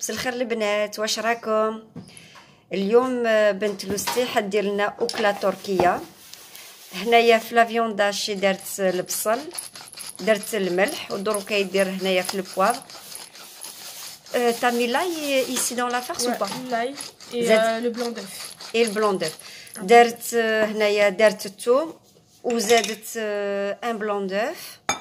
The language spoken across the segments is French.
مساء الخير البنات، واش راكم؟ اليوم بنت لوستي حدير لنا اكله تركيه. هنايا في لافيونداشي درت البصل، درت الملح، ودروك كيدير هنايا في البوافر. T'as mis l'ail ici dans la farce ou pas? L'ail et le blanc d'œuf. Et le blanc d'œuf. درت هنايا درت الثوم وزادت ان بلون دœuf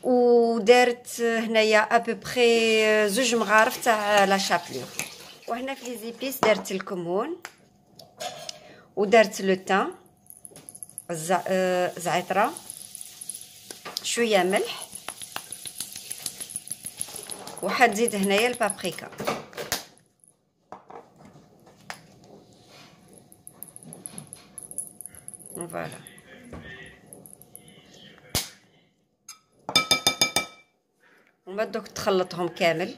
ودارت هنايا ابوبخي 2 مغارف تاع لا شابلور. وهنا في لي زيبيس درت الكمون ودارت لو تان زعتره، شويه ملح، وحنزيد هنايا البابريكا. فوالا ومن بعد دوك تخلطهم كامل.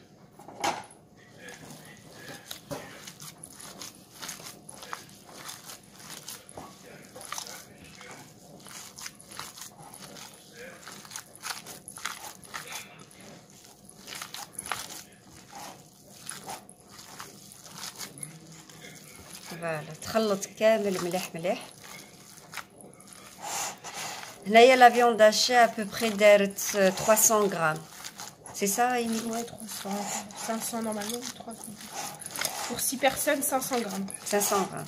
فوالا تخلط كامل مليح مليح. هنايا لا فيوند هاشي ابوبخي دارت 300 غرام. C'est ça, Amy? Ouais, 300. 500 normalement, 300. Pour 6 personnes, 500 grammes. 500 grammes.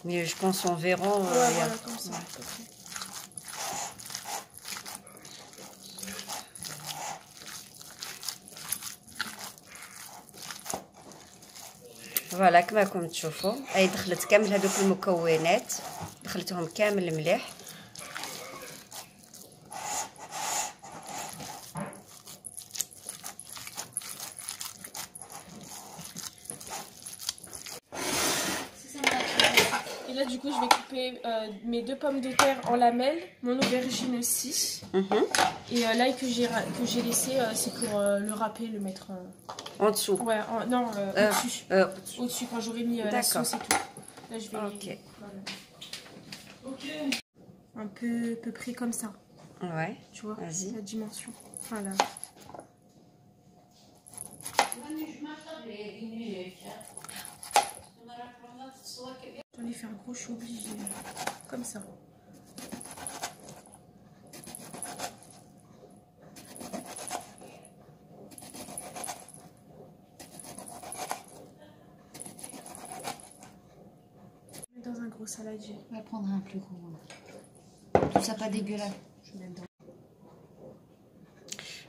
Mais je pense environ... Ouais, voilà, comme ça. Ouais. فوالا كما راكم تشوفوا، اي دخلت كامل هذوك المكونات، دخلتهم كامل مليح. Et là, du coup, je vais couper mes 2 pommes de terre en lamelles, mon aubergine aussi. Et l'ail que j'ai laissé, c'est pour le râper, le mettre... En dessous? Ouais, non, au-dessus. Au-dessus, quand j'aurai mis la sauce et tout. Là, je vais... Ok. Voilà. Un peu près comme ça. Ouais. Tu vois, vas-y. La dimension. Voilà. J'en ai fait un gros, je suis obligée. Comme ça. Dans un gros saladier. On va prendre un plus gros. Tout ça pas dégueulasse. Je mets dedans.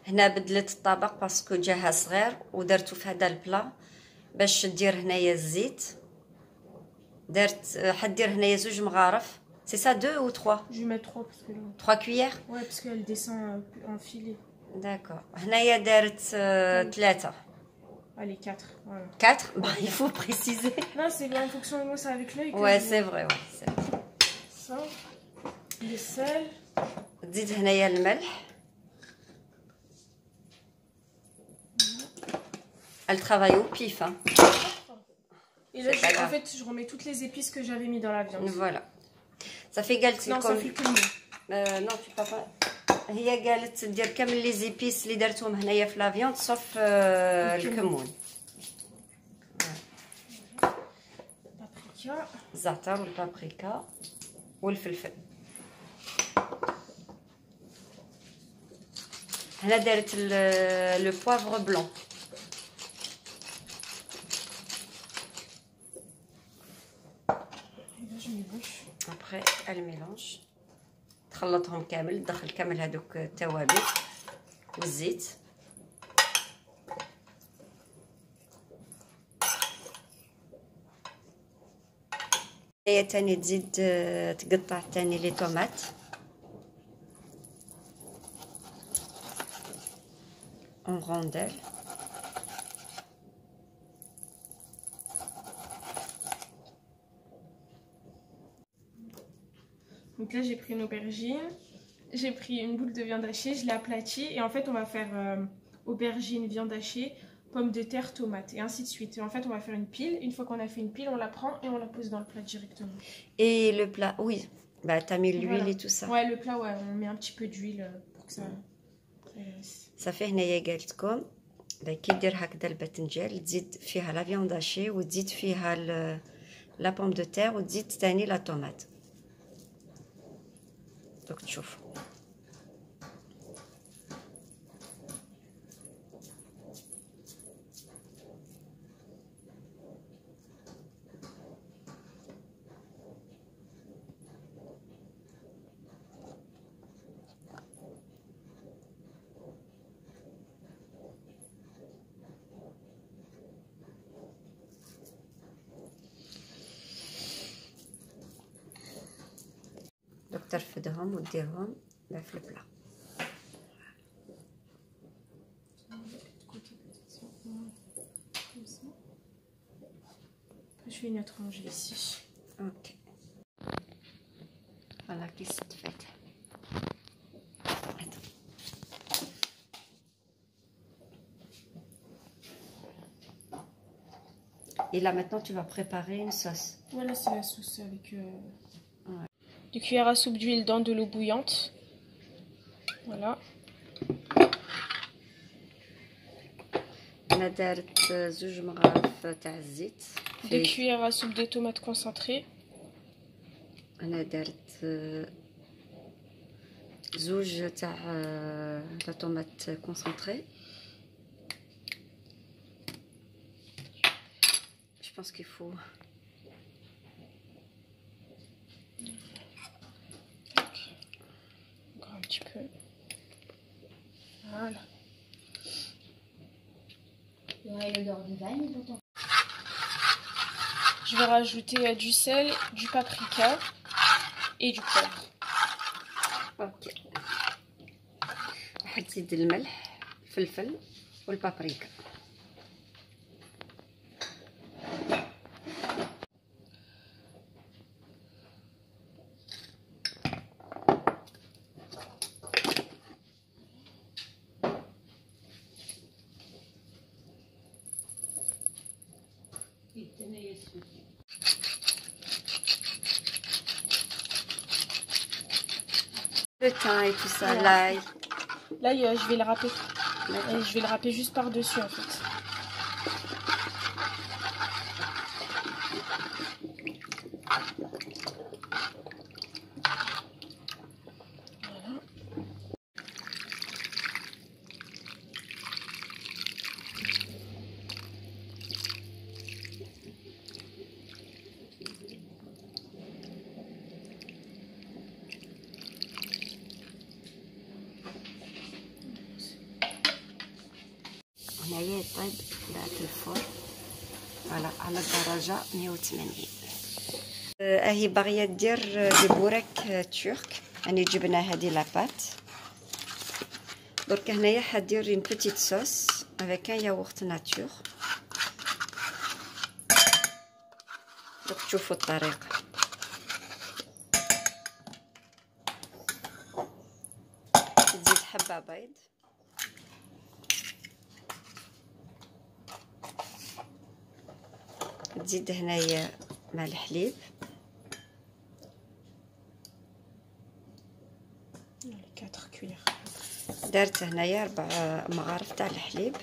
هنا بدلت الطبق باسكو جاها صغير ودرتو في هذا البلا باش دير هنايا الزيت. درت حدير هنايا 2 مغارف. C'est ça 2 ou 3? Je vais mettre 3 parce que... 3 cuillères. Ouais, parce qu'elle descend en filet. D'accord. هنايا دارت 3. Allez, 4. Voilà. 4? Bah, il faut préciser. Non, c'est en fonction de moi, c'est avec l'œil. Ouais, c'est vrai. Ouais, ça. Le sel. تزيد هنايا الملح. Elle travaille au pif. Hein. Et là, en fait, je remets toutes les épices que j'avais mis dans la viande. Voilà. Ça fait قالت لكم. Non, ça fait que le non, tu peux pas. هي قالت دير كامل لي زيبيس اللي درتهم هنايا في لا فيوند صوف الكمون. بابريكا. الزعتر والبابريكا والفلفل. هنا دارت لو بوافر بلون. Après, elle mélange. تخلطهم كامل، تدخل كامل هذوك التوابل والزيت. هي تاني تزيد تقطع تاني لي طوماط en rondelles. Donc là, j'ai pris une aubergine, j'ai pris une boule de viande hachée, je l'ai aplatie et en fait, on va faire aubergine, viande hachée, pommes de terre, tomates et ainsi de suite. Et en fait, on va faire une pile. Une fois qu'on a fait une pile, on la prend et on la pose dans le plat directement. Et le plat, oui, bah t'as mis l'huile et tout ça. Ouais, le plat, ouais, on met un petit peu d'huile pour que ça... صافي هنايا قالت لكم كي دير هكذا الباذنجان تزيد فيها لا فيوند هاشي وتزيد فيها لا بوم دو تير وتزيد ثاني لا طوماط. دوك تشوفوا دوك ترفدهم وديرهم في البلا. Je vais mettre ranger ici. Ok. Voilà qui s'est fait. Et là maintenant tu vas préparer une sauce. Voilà, c'est la sauce avec 2 cuillères à soupe d'huile dans de l'eau bouillante. Voilà. أنا دارت 2 مغارف تاع الزيت. 2 cuillères à soupe de tomates concentrées. أنا دارت 2 تاع لا طوماط كونسونطري. Je pense qu'il faut encore un petit peu. Voilà. Je vais rajouter du sel, du paprika et du poivre. Ok. حتزيد الملح الفلفل والبابريكا. Le thym et tout ça, Voilà. l'ail. Là, je vais le râper. Et je vais le râper juste par-dessus en fait. هنايا يطيب بعد الفرن على درجة 180. هي باغية دير دي بوراك ترك، يعني جبنا هذه لاباط. درك هنايا حدير une petite sauce avec un yaourt nature. دوك تشوفوا الطريقة. تزيد حبة بيض، تزيد هنايا مع الحليب، 4 cuillères. دارت هنايا 4 مغارف تاع الحليب.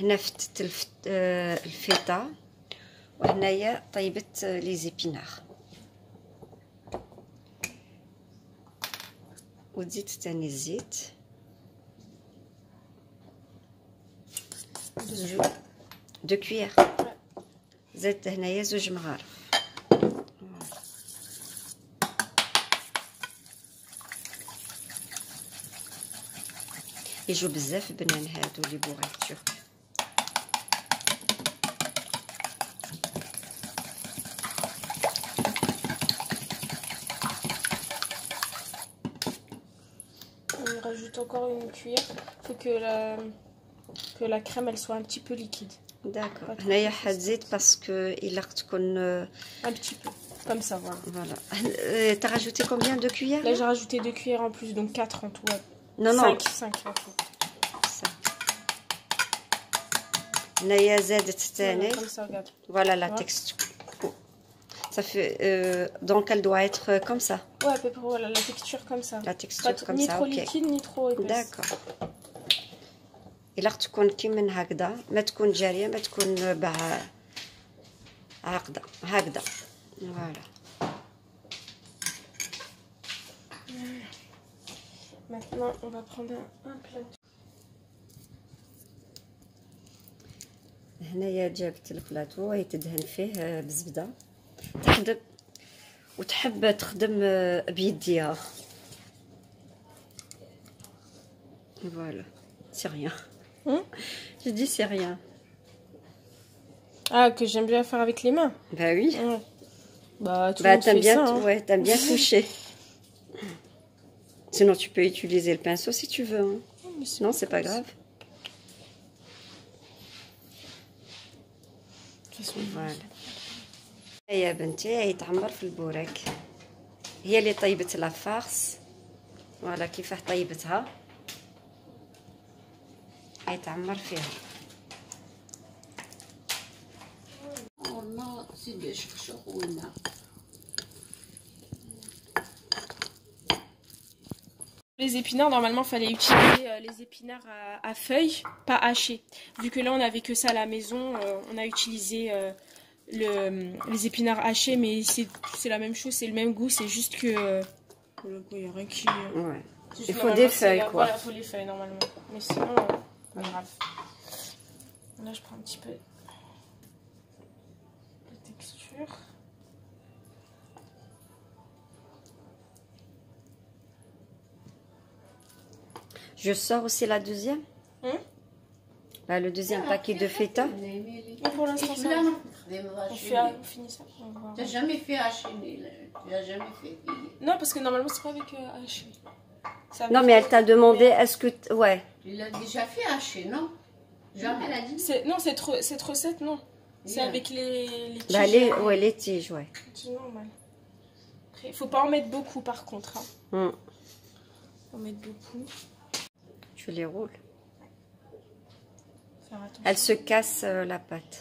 هنا فتت الفيتا، وهنايا طيبت لي زيبينار، وتزيد ثاني الزيت 2 كويير. زدت هنايا 2 مغارف. يجو بزاف بنان هادو لي بوغاك ترك. On rajoute encore une cuillère. Faut que la crème elle soit un petit peu liquide. داكور. هنايا حتزيد باسكو الا تكون Un petit peu. Comme ça, voilà. Voilà. T'as rajouté combien de cuillères? Là, j'ai rajouté 2 cuillères en plus, donc 4 en tout. Ouais. Non, non. 5 en tout. هنايا زادت ثاني. Comme ça, regarde. Voilà la texture. Ça fait donc elle doit être comme ça. Ouais, à peu près, voilà, la texture comme ça. La texture comme ni ça. trop Ok. liquide, ni trop épaisse. D'accord. الا تكون كيمن هكذا، ما تكون جاريه، ما تكون عاقده هكذا. فوالا. Maintenant, on va prendre un plat. هنايا جابت البلاطو وهي تدهن فيه بالزبده. تخدم وتحب تخدم بيديها. Voilà, c'est rien. Je dis c'est rien. Ah, que j'aime bien faire avec les mains. Bah oui. Ouais. Bah, tout le Bah monde t'aimes fait bien, ça, hein. ouais, t'aimes bien toucher. Sinon tu peux utiliser le pinceau si tu veux. Hein. Non, c'est pas grave. Voilà. يا بنتي هي تعمر في البوراك. هي اللي طيبت لا فارس. فوالا كيفاه طيبتها. هي تعمر فيها. والله سيدي شخشخ وينا. Les épinards, normalement, il fallait utiliser les épinards à feuilles, pas hachés. Vu que là, on n'avait que ça à la maison, on a utilisé les épinards hachés, mais c'est la même chose, c'est le même goût, c'est juste que... il n'y a rien qui... Ouais. Il faut des feuilles, quoi. Voilà, il faut les feuilles, normalement. Mais sinon, pas grave. Là, je prends un petit peu de texture. Je sors aussi la deuxième. Bah, le deuxième paquet de feta. Mais pour l'instant, ça va. On finit ça. Tu n'as jamais fait hacher, tu n'as jamais fait. Non, parce que normalement, c'est pas avec haché. Non, mais elle t'a demandé, est-ce que... Ouais. Tu l'as déjà fait hacher, non? Jamais. Elle a dit. Non, cette recette, non. C'est avec les tiges. Bah, les tiges, ouais. C'est normal. Après, faut pas en mettre beaucoup, par contre. Hein. Faut en mettre beaucoup. Tu les roules. Faire attention. Elle se casse la pâte.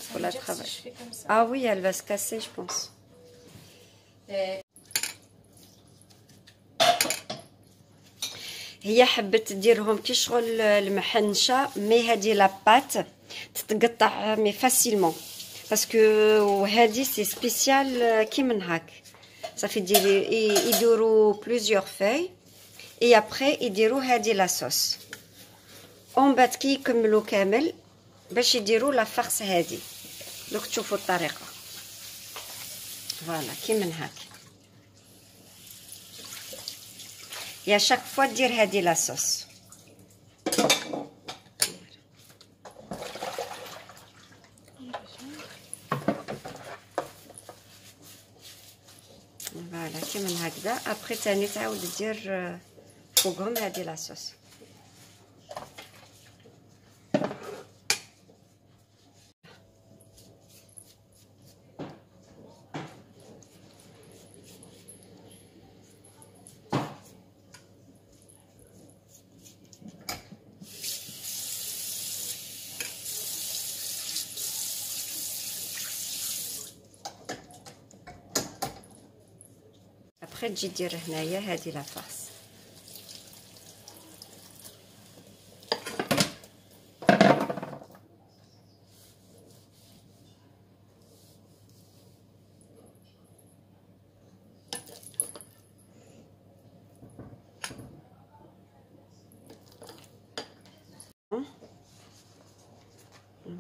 Faut la travailler. Si je fais comme ça. Ah oui, elle va se casser, je pense. هي حبت ديرهم كي شغل المحنشه، مي هذه لاباط تتقطع مي فاسيلمون باسكو وهذه سي سبيسيال كي من هاك صافي يديروا بلوزيور فاي اي ابري يديروا هذه لا صوص اون بعد كي يكملوا كامل باش يديروا لا فارس هذه. دوك تشوفوا الطريقه. فوالا كي من هاك. Et à chaque fois dire هذه la sauce. فوالا كيما هكذا. ابري ثاني تعاود دير فوقهم هذه la sauce. après تجي دير هنايا هذه لا فارس.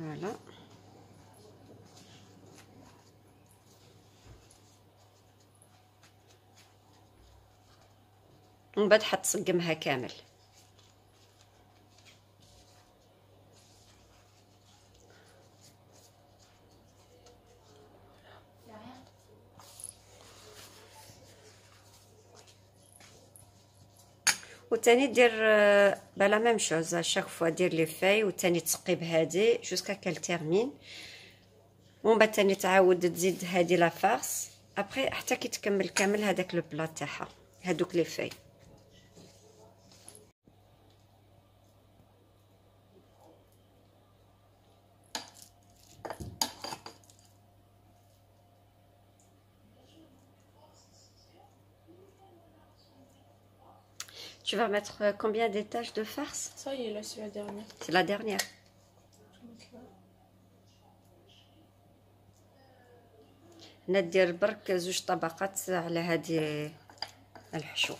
Voilà. ومن بعد حتصقمها كامل. وتاني دير لا ميم شوز شاك فوا دير لي فاي وتاني تسقي بهادي جوسكا كال تيرمين. ومن بعد تاني تعاود تزيد هادي لا فارس ابري حتى كي تكمل كامل هذاك لو بلا تاعها هادوك لي فاي. Tu vas mettre combien d'étages de farce? Ça y est, là, c'est la dernière. C'est la dernière. ندير برك 2 طبقات على هذه الحشوة.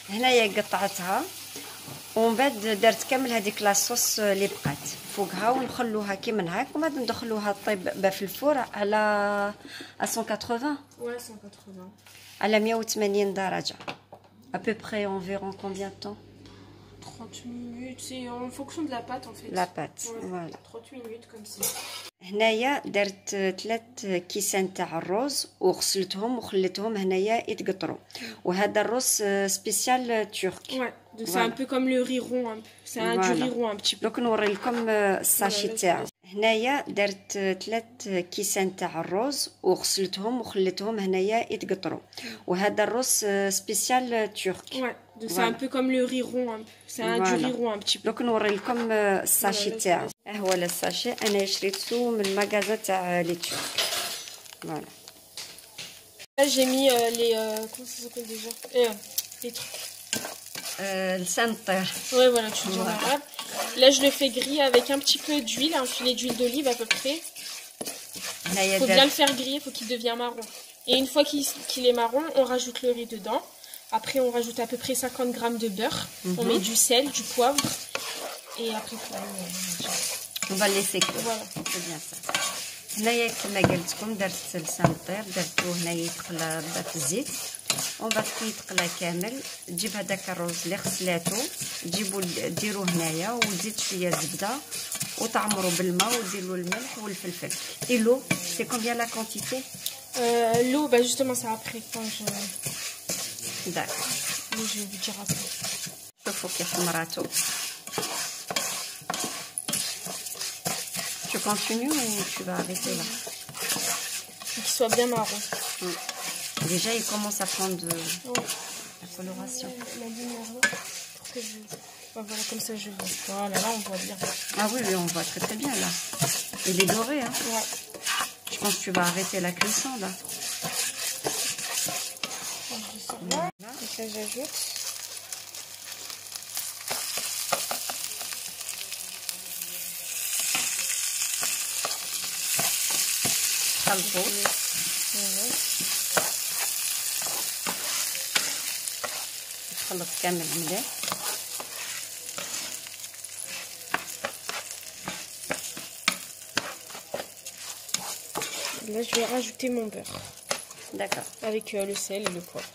هنايا قطعتها ومن بعد درت كامل هذيك لاصوص اللي بقات فوقها ونخلوها كيما هاك ومن بعد ندخلوها طيب في الفور على 180 180 على 180 درجة à peu près environ combien de temps 30 minutes, c'est en fonction de la pâte en fait. La pâte, ouais, voilà. 30 minutes comme ça. هنايا درت 3 كيسان تاع الرز وغسلتهم وخليتهم هنايا يتقطروا وهذا الرز سبيسيال تركي. Ouais, c'est un peu comme le riz rond, c'est un du riz rond un petit peu. دوك نوري لكم الساشي تاعو. هنايا درت 3 كيسان تاع الرز وغسلتهم وخليتهم هنايا يتقطروا وهذا الرز سبيسيال تركي. Ouais, c'est un peu comme le riz rond, c'est un du riz rond un petit peu. دوك نوري لكم الساشي تاعو. ها هو الساشي انا شريته من المغازا تاع لي ترك. فوالا. Là j'ai mis les comment ça s'appelle déjà les trucs. Le santer. Ouais voilà, tu dis en arabe. Là je le fais griller avec un petit peu d'huile, un filet d'huile d'olive à peu près. Il faut bien le faire griller, il faut qu'il devienne marron. Et une fois qu'il est marron, on rajoute le riz dedans. Après on rajoute à peu près 50 grammes de beurre. On met du sel, du poivre. Et après on va laisser cuire. Voilà. C'est bien ça. هنايا كما قلت لكم درت السانطير درتو هنايا يتقلى في الزيت ومن بعد كي يتقلى كامل تجيب هذاك الرز اللي غسلاتو ديروه هنايا وتزيد شويه زبده وتعمروا بالماء وديروا الملح والفلفل. Et l'eau, c'est combien la quantité? L'eau, bah justement c'est après quand je... D'accord. Je vais vous dire après. شوفوا كي حمراتو. Tu continues ou tu vas arrêter là? Faut qu'il soit bien marron. Déjà, il commence à prendre la coloration. La lumière là, pour que je... Voilà, comme ça je vois. Voilà, là on voit bien. Ah oui, oui, on voit très très bien là. Il est doré, hein? Ouais. Je pense que tu vas arrêter la cuisson là. Voilà. Et ça j'ajoute. خلطوا تخلط كامل مليح. Là je vais rajouter mon beurre. D'accord. Avec le sel et le poivre.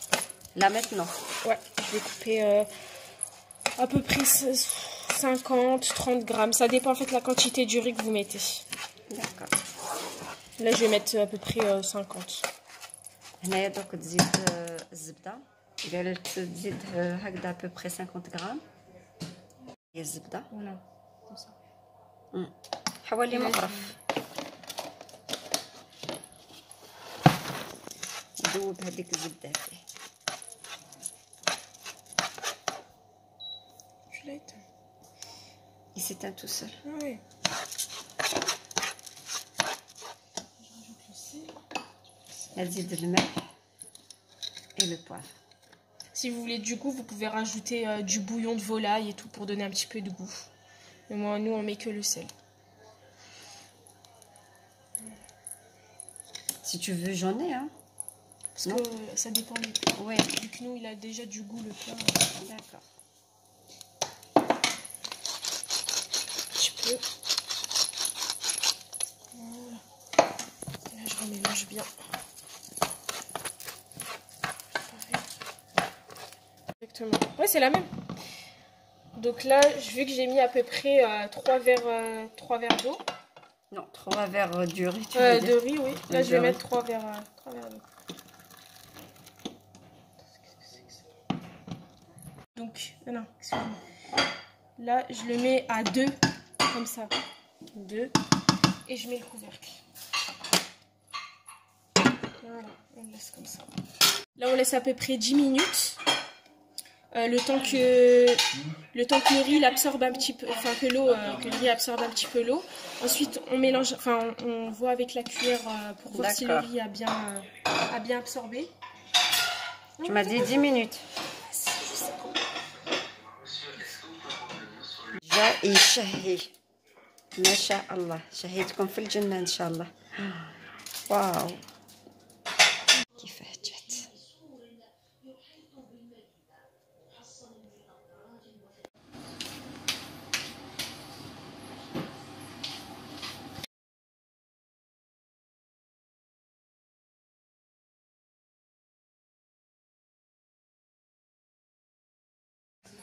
Là maintenant? Ouais, je vais couper à peu près 50-30 grammes. Ça dépend en fait de la quantité du riz que vous mettez. D'accord. Là je vais mettre à peu près 50. هنايا دوك تزيد الزبده قالت تزيد هكذا à peu près 50 غرام هي الزبده. Voilà. حوالي مطرف. دوب هذيك الزبده فيه. Tu l'as éteint. Il s'éteint tout seul. Ah oui. نزيد الملح et le poivre. Si vous voulez du goût, vous pouvez rajouter du bouillon de volaille et tout pour donner un petit peu de goût. Mais moi, nous, on met que le sel. Si tu veux, j'en ai, hein. Parce que ça dépend du plat. Oui. Vu que nous, il a déjà du goût, le plat. D'accord. Un petit peu. Voilà. Et là, je remélange bien. Exactement. Ouais, c'est la même. Donc là, vu que j'ai mis à peu près 3 verres d'eau. Non, 3 verres du riz. De riz, oui. Là, je vais mettre 3 verres d'eau. Donc, non, excusez-moi. Là, je le mets à 2, comme ça. 2. Et je mets le couvercle. Voilà, on laisse comme ça. Là, on laisse à peu près 10 minutes. Le temps que le riz il absorbe un petit peu, enfin que le riz absorbe un petit peu l'eau. Ensuite, on mélange, enfin on voit avec la cuillère pour voir si le riz a bien absorbé. Tu m'as dit 10 minutes. جاي شهي ما شاء الله شهيتكم في الجنة إن شاء الله. واو كيفاه جات.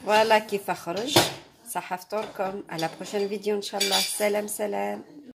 فوالا كيف خرج. صحة فطوركم. على بروشين فيديو ان شاء الله. سلام سلام.